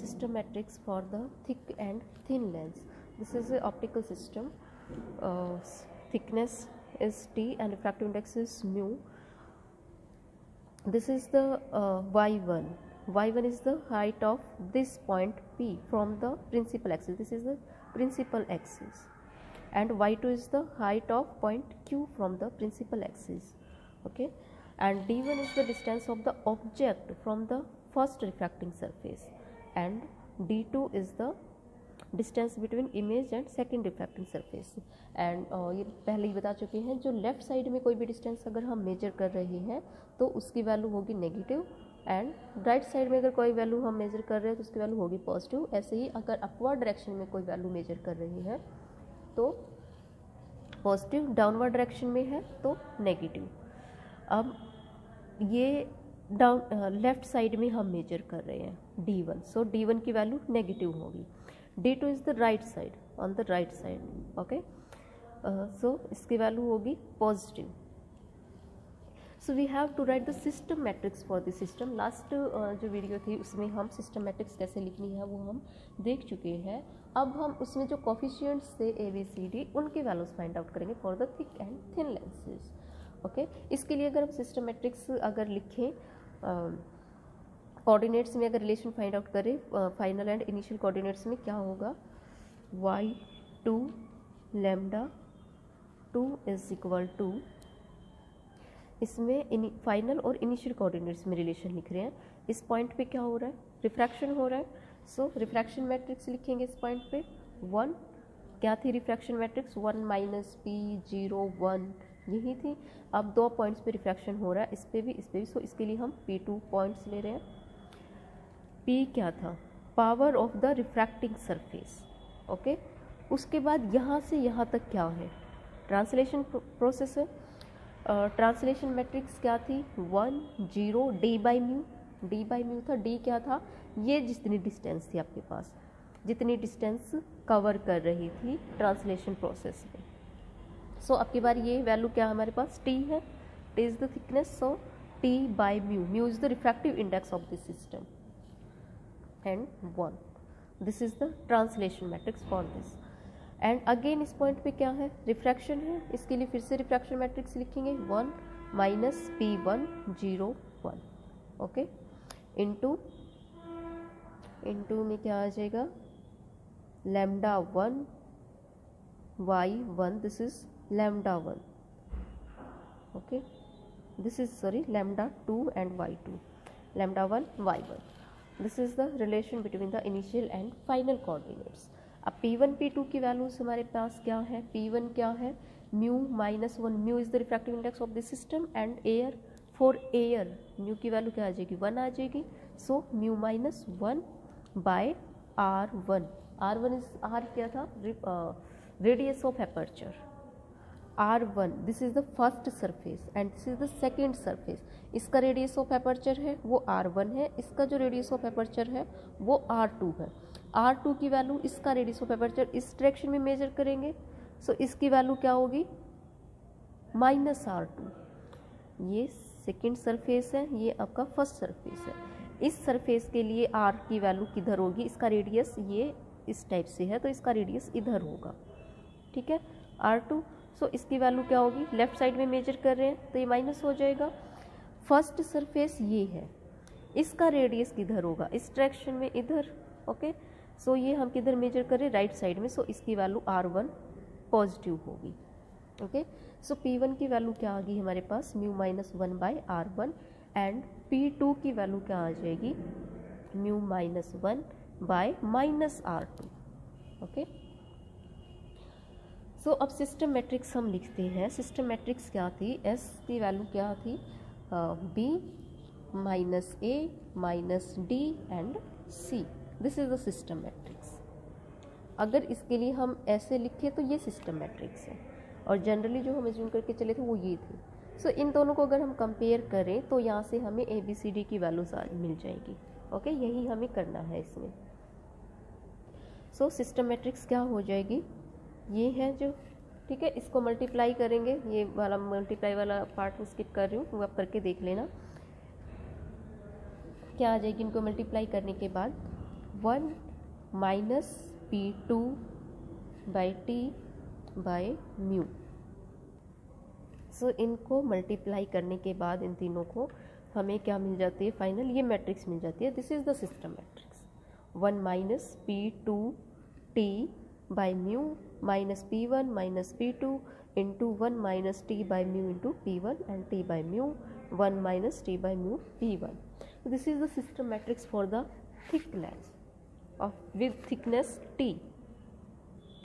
system matrix for the thick and thin lens. This is an optical system. Thickness is T and refractive index is mu. This is the y1. Y1 is the height of this point P from the principal axis. This is the principal axis. And y2 is the height of point Q from the principal axis. Okay. And d1 is the distance of the object from the first refracting surface. And d2 is the distance between image and second refracting surface. And ये पहले ही बता चुके हैं, जो left side में कोई भी distance अगर हम मेजर कर रहे हैं तो उसकी वैल्यू होगी नेगेटिव, एंड राइट साइड में अगर कोई वैल्यू हम मेजर कर रहे हैं तो उसकी वैल्यू होगी पॉजिटिव. ऐसे ही अगर अपवर्ड डायरेक्शन में कोई वैल्यू मेजर कर रही है तो पॉजिटिव, डाउनवर्ड डायरेक्शन में है तो नेगेटिव. अब ये लेफ्ट साइड में हम मेजर कर रहे हैं d1, सो d1 की वैल्यू नेगेटिव होगी. d2 is the right side, on the right side. Okay, so इसकी वैल्यू होगी positive. So we have to write the system matrix for the system. Last जो वीडियो थी उसमें हम सिस्टम मैट्रिक्स कैसे लिखनी है वो हम देख चुके हैं. अब हम उसमें जो कोफिशिएंट्स थे ABCD उनके वैल्यूज फाइंड आउट करेंगे for the thick and thin lenses. Okay, इसके लिए अगर हम सिस्टम मैट्रिक्स अगर लिखें, कोऑर्डिनेट्स में अगर रिलेशन फाइंड आउट करें फाइनल एंड इनिशियल कोऑर्डिनेट्स में क्या होगा, y2 lambda 2 is equal to, इसमें फाइनल और इनिशियल कोऑर्डिनेट्स में रिलेशन लिख रहे हैं. इस पॉइंट पे क्या हो रहा है, रिफ्रैक्शन हो रहा है. सो रिफ्रैक्शन मैट्रिक्स लिखेंगे इस पॉइंट पे 1. क्या थी रिफ्रैक्शन मैट्रिक्स, 1 - p 0 1 यही थी. अब दो पॉइंट्स पे रिफ्रैक्शन हो रहा है, इस पे भी इस पे भी. सो इसके लिए हम p2 पॉइंट्स ले रहे हैं. p क्या था, power of the refracting surface. Okay, उसके बाद यहाँ से यहाँ तक क्या है, ट्रांसलेशन प्रोसेस है. ट्रांसलेशन मैट्रिक्स क्या थी, 1 0 d बाई म्यू था. d क्या था, ये जितनी डिस्टेंस थी आपके पास, जितनी डिस्टेंस कवर कर रही थी ट्रांसलेशन प्रोसेस में. सो अब की बार ये वैल्यू क्या हमारे पास, t है. t is the thickness, so t by mu is the refractive index of this system and 1. This is the translation matrix for this. And again इस पॉइंट पे क्या है, रिफ्रैक्शन है. इसके लिए फिर से रिफ्रैक्शन मैट्रिक्स लिखेंगे 1 - p1 0 1. ओके, इनटू में क्या आ जाएगा, lambda 1 y1, this is lambda 1. Okay, this is sorry lambda 2 and y2, lambda 1 y1. This is the relation between the initial and final coordinates. अब p1 p2 की values हमारे पास क्या है, p1 क्या है, mu -1. Mu is the refractive index of this system and air. For air mu की value क्या आ जाएगी, 1 आ जाएगी. So mu -1 by r1. r1 is r क्या था, radius of aperture. r1 this is the first surface and this is the second surface. इसका radius of aperture है वो r1 है, इसका जो रेडियस ऑफ एपर्चर है वो r2 है. r2 की वैल्यू, इसका रेडियस ऑफ एपर्चर इस डायरेक्शन में मेजर करेंगे. सो इसकी वैल्यू क्या होगी, -r2. ये सेकेंड सरफेस है, ये आपका फर्स्ट सरफेस है. इस सरफेस के लिए r की वैल्यू किधर होगी, इसका रेडियस ये इस टाइप से है तो इसका रेडियस इधर होगा. ठीक है, r2. सो इसकी वैल्यू क्या होगी, लेफ्ट साइड में मेजर कर रहे हैं तो ये माइनस हो जाएगा. फर्स्ट सरफेस ये है, इसका रेडियस किधर होगा, इस डायरेक्शन में इधर. ओके, सो ये हम किधर मेजर कर रहे हैं, राइट साइड में. सो इसकी वैल्यू r1 पॉजिटिव होगी. ओके, सो p1 की वैल्यू क्या आ गई हमारे पास, mu -1 by r1. And p2 की वैल्यू क्या आ जाएगी, म्यू -1 बाय -r2. ओके, सो अब सिस्टम मैट्रिक्स हम लिखते हैं. सिस्टम मैट्रिक्स क्या थी, S की वैल्यू क्या थी, B -A -D and C. This is the system matrix. अगर इसके लिए हम ऐसे लिखें तो ये सिस्टम मैट्रिक्स है, और जनरली जो हम एज्यूम करके चले थे वो ये थी. सो इन दोनों को अगर हम कंपेयर करें तो यहाँ से हमें ABCD की वैल्यूज मिल जाएगी. ओके, यही हमें करना है इसमें. सो सिस्टम मैट्रिक्स क्या हो जाएगी, ये है जो, ठीक है. इसको मल्टीप्लाई करेंगे, ये वाला मल्टीप्लाई वाला पार्ट में स्किप कर रही हूँ, वो आप करके देख लेना. क्या आ जाएगी, इनको मल्टीप्लाई करने के बाद 1 minus P2 by T by mu. So इनको मल्टीप्लाई करने के बाद इन तीनों को हमें क्या मिल जाती है, फाइनल ये मैट्रिक्स मिल जाती है। This is the system matrix. 1 minus P2 T by mu minus P1 minus P2 into 1 minus T by mu into P1 and T by mu 1 minus T by mu P1। This is the system matrix for the thick lens of with thickness T।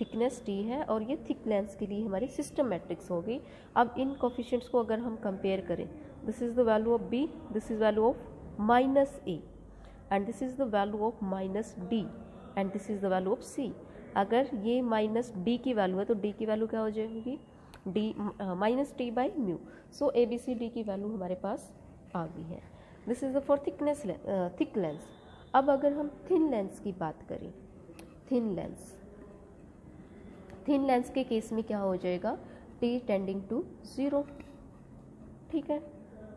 Thickness T है और ये thick lens के लिए हमारी system matrix होगी। अब इन coefficients को अगर हम कंपेयर करें, this is the value of B, this is value of minus A and this is the value of minus D and this is the value of C। अगर ये minus D की value है तो D की value क्या हो जाएगी, D minus T by mu. So ABCD की वैल्यू हमारे पास आ गई है। This is the for thickness thick lens. अब अगर हम थिन लेंस की बात करें, थिन लेंस के केस में क्या हो जाएगा, T टेंडिंग टू 0। ठीक है,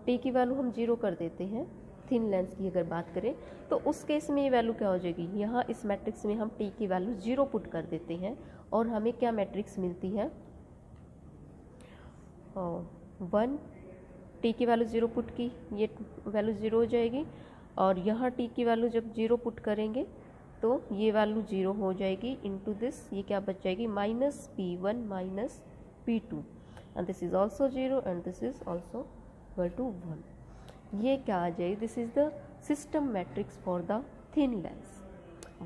T की वैल्यू हम 0 कर देते हैं। थिन लेंस की अगर बात करें तो उस केस में ये वैल्यू क्या हो जाएगी, यहाँ इस मैट्रिक्स में हम T की वैल्यू 0 पुट कर देते हैं और हमें क्या मैट्रिक्स मिलती है, 1। T की वैल्यू 0 पुट की, ये वैल्यू 0 हो जाएगी और यहाँ T की वैल्यू जब 0 पुट करेंगे तो ये वैल्यू 0 हो जाएगी इंटू दिस, ये क्या बच जाएगी, minus P1 minus P2 and this is also 0 and this is also equal to 1। ये क्या आ जाएगी, this is the system matrix for the thin lens.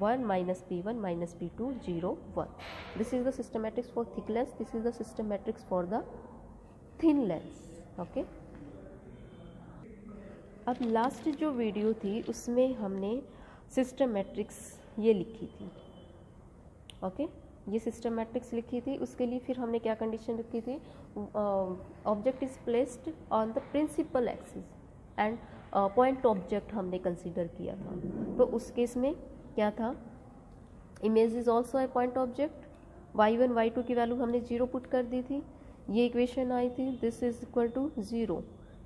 1 minus P1 minus P2 0 1। This is the system matrix for thick lens, this is the system matrix for the thin lens. Okay, अब last जो video थी उसमें हमने system matrix ये लिखी थी। Okay, ये system matrix लिखी थी। उसके लिए फिर हमने क्या कंडीशन रखी थी, object is placed on the principal axis and point object हमने कंसीडर किया था। तो उस केस में क्या था, image is also a point object. y1 y2 की वैल्यू हमने 0 पुट कर दी थी, ये इक्वेशन आई थी, दिस इज इक्वल टू 0।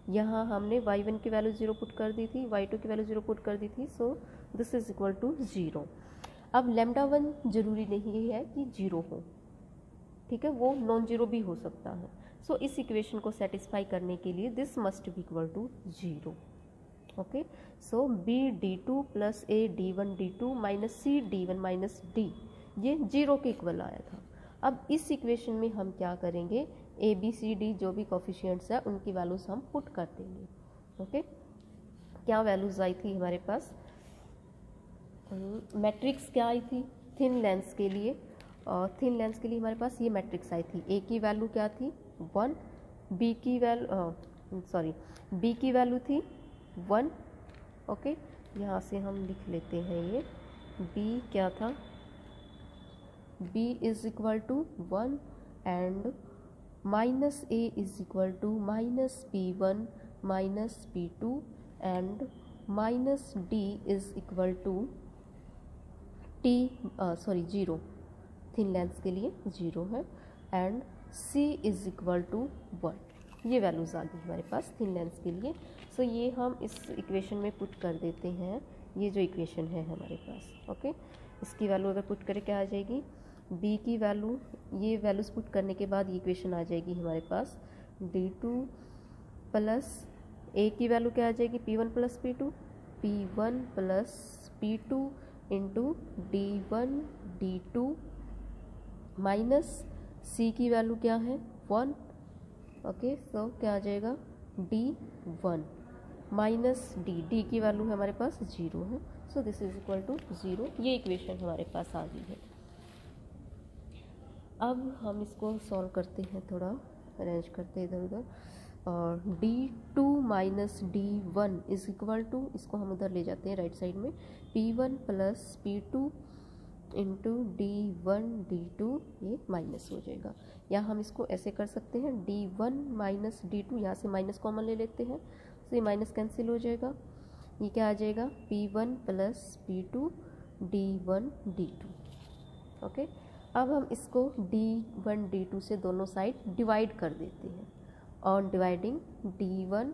यहाँ हमने y1 की वैल्यू 0 पुट कर दी थी, y2 की वैल्यू 0 पुट कर दी थी, so this is equal to 0। अब λ1 जरूरी नहीं है कि 0 हो, ठीक है, वो नॉन जीरो भी हो सकता है। सो इस इक्वेशन को सेटिस्फाई करने के लिए this must be equal to 0। Okay, so B D2 plus A D1 D2 minus C D1 minus D, ये 0 के इक्वल आया था। अब इस इक्वेशन में हम क्या करेंगे, A B C D जो भी कोफिशिएंट्स है उनकी वैल्यूज हम पुट कर देंगे। ओके, क्या वैल्यूज आई थी हमारे पास, मैट्रिक्स क्या आई थी थिन लेंस के लिए, और थिन लेंस के लिए हमारे पास ये मैट्रिक्स आई थी। A की वैल्यू क्या थी 1, B की वैल्यू थी 1। ओके, यहाँ से हम लिख लेते हैं, ये B क्या था, B is equal to 1 and minus A is equal to minus P1 minus P2 and minus D is equal to 0, thin lens के लिए 0 है and C is equal to 1। ये वैल्यूज आ गई हमारे पास थिन लेंस के लिए। सो ये हम इस इक्वेशन में पुट कर देते हैं, ये जो इक्वेशन है हमारे पास। ओके, इसकी वैल्यू अगर पुट करें क्या आ जाएगी, B की वैल्यू, ये वैल्यूज पुट करने के बाद ये इक्वेशन आ जाएगी हमारे पास D2 प्लस A की वैल्यू क्या आ जाएगी, P1 plus P2, P1 plus P2 into D1 D2 minus C की वैल्यू क्या है 1। ओके, सो क्या आ जाएगा D1 माइनस D की वैल्यू है हमारे पास 0 है, so this is equal to 0। ये इक्वेशन हमारे पास आ गई है। अब हम इसको सॉल्व करते हैं, थोड़ा अरेंज करते हैं इधर उधर, और D2 minus D1 is equal to, इसको हम उधर ले जाते हैं राइट साइड में, P1 plus P2 into D1 D2, ये माइनस हो जाएगा। या हम इसको ऐसे कर सकते हैं D1 माइनस D2, यहाँ से माइनस कॉमन ले लेते हैं, तो ये माइनस कैंसिल हो जाएगा। ये क्या आ जाएगा, P1 plus P2 D1 D2। Okay, अब हम इसको D1 D2 से दोनों साइड डिवाइड कर देते हैं। On dividing D1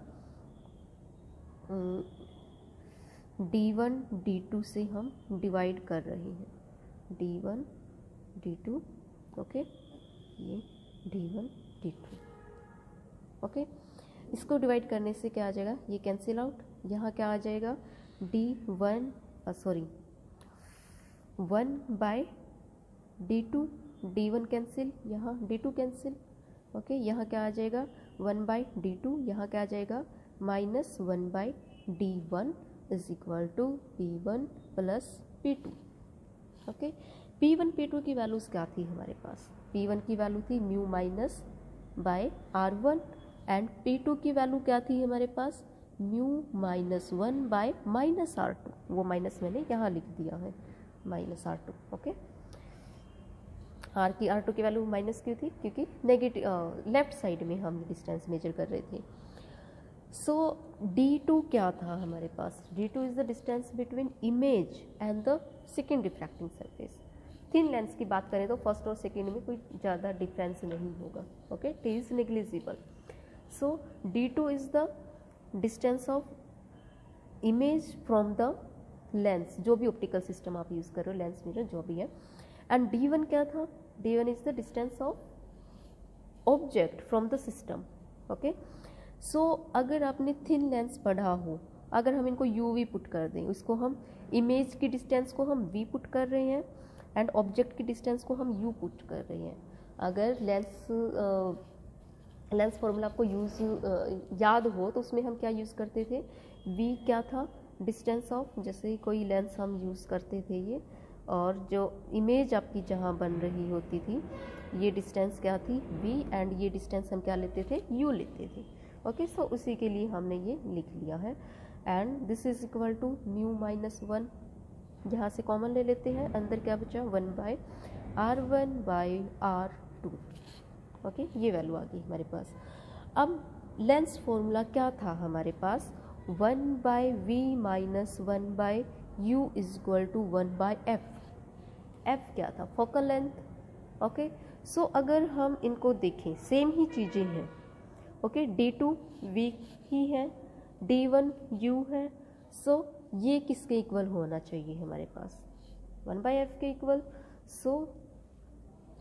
D1 D2 से हम डिवाइड कर रहे हैं, D1 D2, ओके, ये D1 D2, ओके। इसको डिवाइड करने से क्या आ जाएगा, ये कैंसिल आउट, यहाँ क्या आ जाएगा D1 1/D2, D1 कैंसिल, यहाँ D2 कैंसिल, ओके। यहाँ क्या आ जाएगा 1/D2, यहाँ क्या आ जाएगा -1/D1 is equal to P1 plus P2, okay. P1 P2 की वैल्यूज़ क्या थी हमारे पास, P1 की वैल्यू थी mu minus y R1 and P2 की वैल्यू क्या थी हमारे पास म्यू -1 बाय -R2, वो माइनस मैंने यहाँ लिख दिया है -R2, ओके। R2 की वैल्यू माइनस क्यों थी, क्योंकि नेगेटिव लेफ्ट साइड में हम डिस्टेंस मेजर कर रहे थे। सो D2 क्या था हमारे पास, D2 is the distance between image and the second refracting surface. Thin lens की बात करें तो फर्स्ट और सेकेंड में कोई ज़्यादा डिफरेंस नहीं होगा, okay, T is negligible. So D2 is the distance of image from the lens, जो भी ऑप्टिकल सिस्टम आप यूज़ कर रहे हो, लेंस मिरर जो भी है। एंड D1 क्या था, D1 is the distance of object from the system, okay. So अगर आपने थिन लेंस पढ़ा हो, अगर हम इनको UV पुट कर दें, उसको हम इमेज की डिस्टेंस को हम V पुट कर रहे हैं एंड ऑब्जेक्ट की डिस्टेंस को हम U पुट कर रहे हैं। अगर लेंस फॉर्मूला आपको याद हो तो उसमें हम क्या यूज़ करते थे, V क्या था डिस्टेंस ऑफ, जैसे कोई लेंस हम यूज़ करते थे ये, और जो इमेज आपकी जहाँ बन रही होती थी ये डिस्टेंस क्या थी V, एंड ये डिस्टेंस हम क्या लेते थे U लेते थे, ओके। सो उसी के लिए हमने ये लिख लिया है। And this is equal to mu -1, यहाँ से कॉमन ले लेते हैं, अंदर क्या बचा 1/R1/R2, ओके, ये वैल्यू आ गई हमारे पास। अब लेंस फॉर्मूला क्या था हमारे पास, 1/V - 1/U is equal to 1/F। F क्या था, फोकल लेंथ, ओके। सो अगर हम इनको देखें सेम ही चीज़ें हैं, ओके। D2 V ही है, D1 U है। सो ये किसके इक्वल होना चाहिए हमारे पास, 1/F के equal. So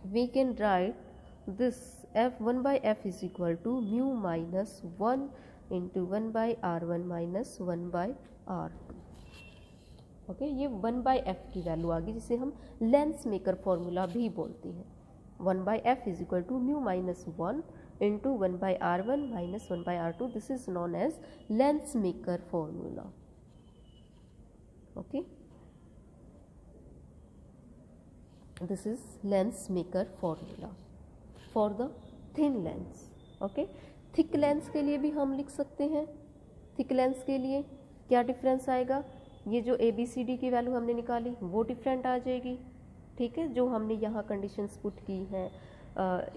we can write this F 1/F is equal to mu -1 into 1/R1 - 1/R2, okay. ये 1/F की वैल्यू आ गई, जिसे हम लेंस मेकर फॉर्मूला भी बोलते हैं। 1/F is equal to mu -1 into 1/R1 - 1/R2, this is known as lens maker formula, okay, this is lens maker formula for the thin lens, okay। Thick lens के लिए भी हम लिख सकते हैं, थिक लेंस के लिए क्या डिफरेंस आएगा, ये जो ABCD की वैल्यू हमने निकाली वो डिफरेंट आ जाएगी, ठीक है। जो हमने यहाँ कंडीशंस पुट की हैं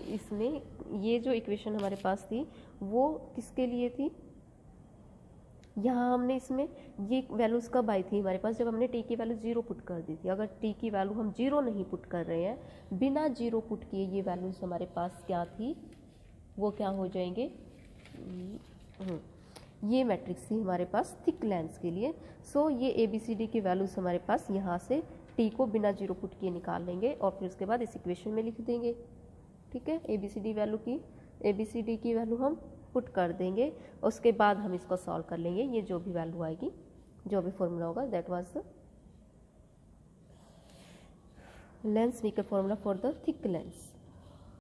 इसमें, ये जो इक्वेशन हमारे पास थी वो किसके लिए थी, यहाँ हमने इसमें ये वैल्यूज़ कब आई थी हमारे पास, जब हमने T की वैल्यू 0 पुट कर दी थी। अगर T की वैल्यू हम 0 नहीं पुट कर रहे हैं, बिना 0 पुट किए ये वैल्यूज़ हमारे पास क्या थी, वो क्या हो जाएंगे, ये मैट्रिक्स थी हमारे पास थिक लेंस के लिए। सो ये ABCD की वैल्यूज़ हमारे पास यहाँ से T को बिना 0 पुट किए निकाल लेंगे और फिर उसके बाद इस इक्वेशन में लिख देंगे, ठीक है। ABCD की वैल्यू हम पुट कर देंगे, उसके बाद हम इसको सॉल्व कर लेंगे, ये जो भी वैल्यू आएगी, जो भी फॉर्मूला होगा, that was the lens maker formula for the thick lens.